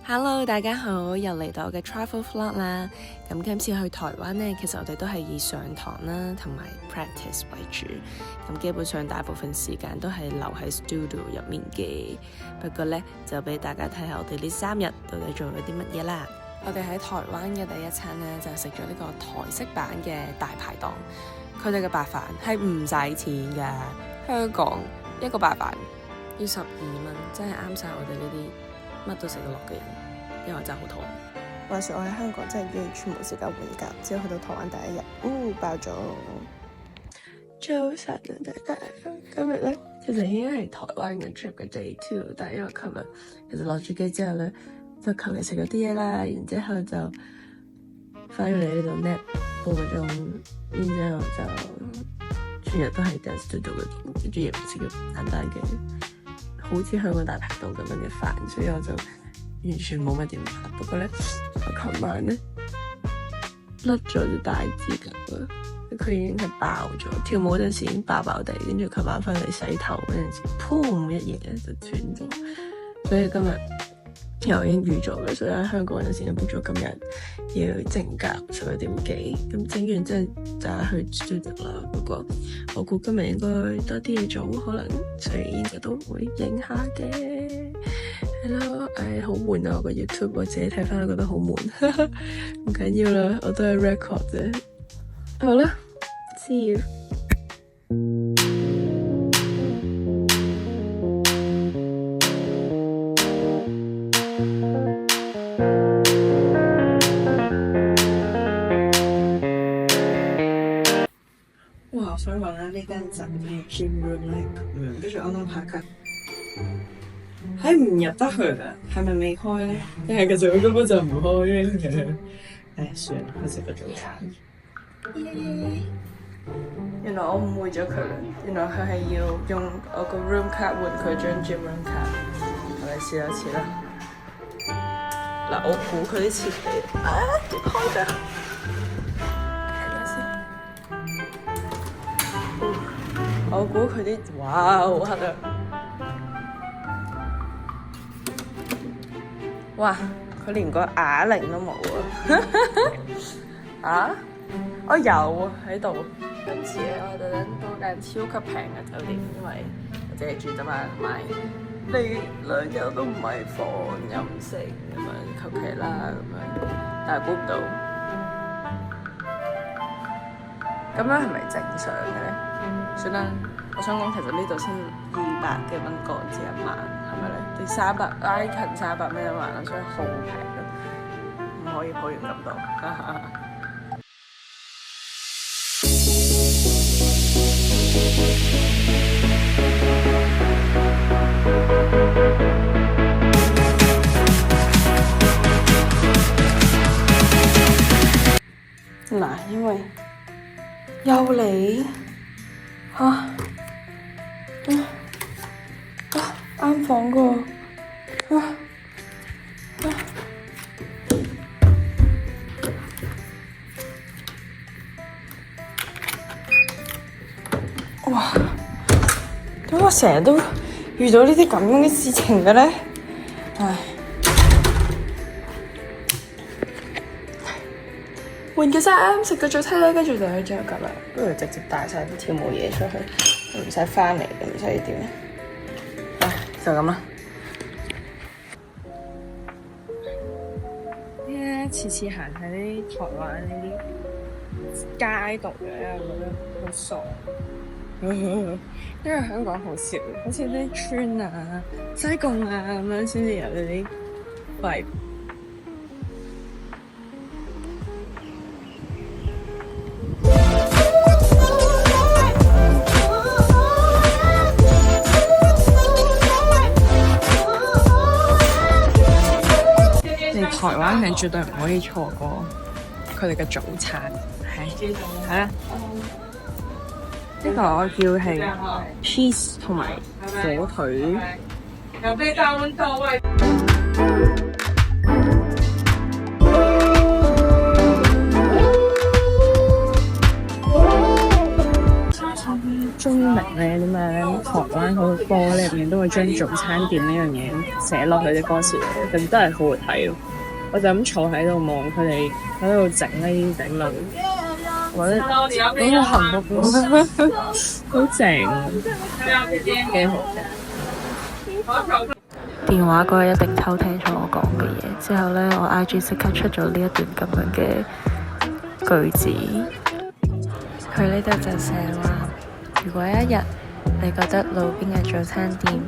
Hello， 大家好，又嚟到我嘅 travel vlog 啦。咁今次去台灣呢，其實我哋都係以上堂啦同埋 practice 為主。咁基本上大部分時間都係留喺 studio 入面嘅。不過呢，就俾大家睇下我哋呢3日到底做咗啲乜嘢啦。我哋喺台灣嘅第一餐呢，就食咗呢個台式版嘅大排檔。佢哋嘅白飯係唔使錢㗎，香港一個白飯要12蚊，真係啱晒我哋呢啲乜都食得落嘅人，因為真係好肚餓。話說我喺香港真係完全冇時間換假，之後去到台灣第一日，爆咗。早晨啊，大家，今日咧其實已經係台灣嘅 trip 嘅 day 2，但係因為琴日其實落住機之後咧，就求其食咗啲嘢啦，然之後就翻咗嚟呢度 nap 半個鐘，然之後就全日都係 dance studio 嗰邊，跟住亦唔食咗簡單嘅，好似香港大排檔咁樣嘅飯，所以我就完全冇乜點拍。不過咧，我琴晚咧甩咗隻大指甲啦，佢已經係爆咗。跳舞嗰陣時已經爆爆地，跟住琴晚翻嚟洗頭嗰陣時，砰一嘢就斷咗。所以今日又已經預咗嘅，所以喺香港嗰陣時就 book 咗今日要整甲11點幾，咁整完之後就去 studio 啦。不過我估今日應該多啲嘢做，可能所以應該都會影下嘅。係咯，好悶啊！我個 YouTube 我自己睇翻都覺得好悶，唔緊要啦，我都係 record 啫。好啦，see you。哇，我想問下呢間酒店 gym room 咧咁樣，跟住我諗下佢係唔入得去㗎，係咪未開咧？定係其實佢根本就唔開嘅？唉，算啦，去食個早餐。原來我誤會咗佢，原來佢係要用我個 room 卡換佢張 gym room 卡。我哋試多次啦。嗱，我估佢啲設備點開㗎？睇下先。我估佢啲，哇，好黑啊！哇！佢連個啞鈴都冇啊！啊！我有啊喺度。今次咧，我特登多間超級平嘅酒店，因為我淨係住啫嘛，同埋呢2日都唔係放任食咁樣，求其啦咁樣，但係估唔到。咁樣係咪正常嘅咧？算啦，我想講其實呢度先200幾蚊港紙1晚，係咪咧？你300挨近300蚊1晚啦，所以好平咯，唔可以抱怨咁多。嗱，因為又嚟啱房個哇！點解我成日都遇到呢啲咁樣嘅事情嘅咧？唉，換嘅衫，食個早餐咧，跟住就去着㗎啦。不如直接帶晒啲跳舞嘢出去，唔使翻嚟，唔使點。唉，就咁啦。次次行喺啲台灣呢啲街度咧，我覺得好傻。因為香港好少，好似啲村啊、西貢啊咁樣先至有呢啲vibe。台灣係絕對唔可以錯過佢哋嘅早餐，係啦。呢個我叫係 cheese 同埋火腿。有杯大溫到位。中明咧點解台灣咧，佢個玻璃入面都會將早餐店呢樣嘢寫落去啲歌詞，咁都係好好睇咯。我就咁坐喺度望佢哋喺度整呢啲整類，我覺得好幸福咯，好正啊，幾好嘅。電話嗰日一定偷聽咗我講嘅嘢，之後呢，我 IG 即刻出咗呢一段咁樣嘅句子。佢呢度就寫話：如果一日你覺得路邊嘅早餐店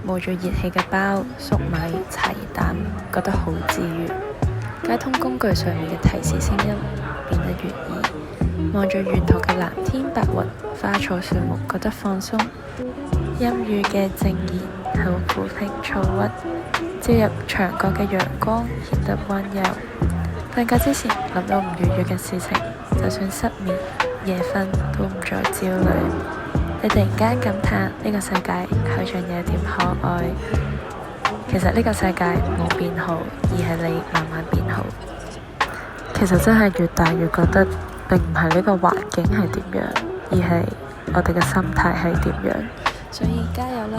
冇咗熱氣嘅包、粟米、茶葉蛋，覺得好治癒；交通工具上面嘅提示聲音變得悅耳；望住沿途嘅藍天白雲、花草樹木，覺得放鬆；陰雨嘅靜言係會撫平躁鬱，照入牆角嘅陽光顯得溫柔。瞓覺之前諗到唔愉悅嘅事情，就算失眠、夜瞓都唔再焦慮。你突然間感嘆呢個世界好像有點可愛。其實呢個世界冇變好，而係你慢慢變好。其實真係越大越覺得並唔係呢個環境係點樣，而係我哋嘅心態係點樣。所以加油啦！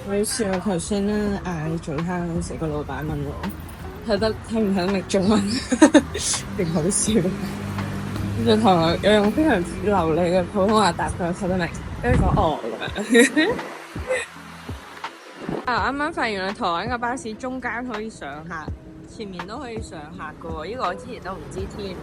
好似我頭先咧嗌早餐嗰時，個老闆問我聽唔聽得明中文，勁好笑。跟住同我有用非常流利嘅普通話答佢，我聽得明。跟住講咁樣。啱啱發現啦，台灣嘅巴士中間可以上客，前面都可以上客嘅喎。呢個我之前都唔知添。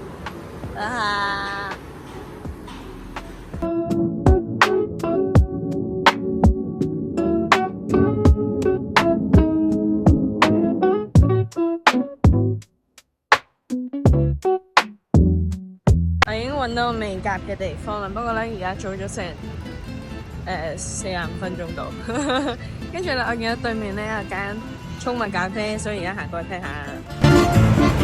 我已經揾到未夾嘅地方啦，不過咧而家早咗成45分鐘到，跟住咧我見到對面咧有間聰物咖啡，所以而家行過去聽下。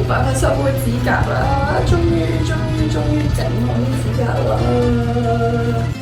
辦法修好指甲啦！終於整好啲指甲啦〜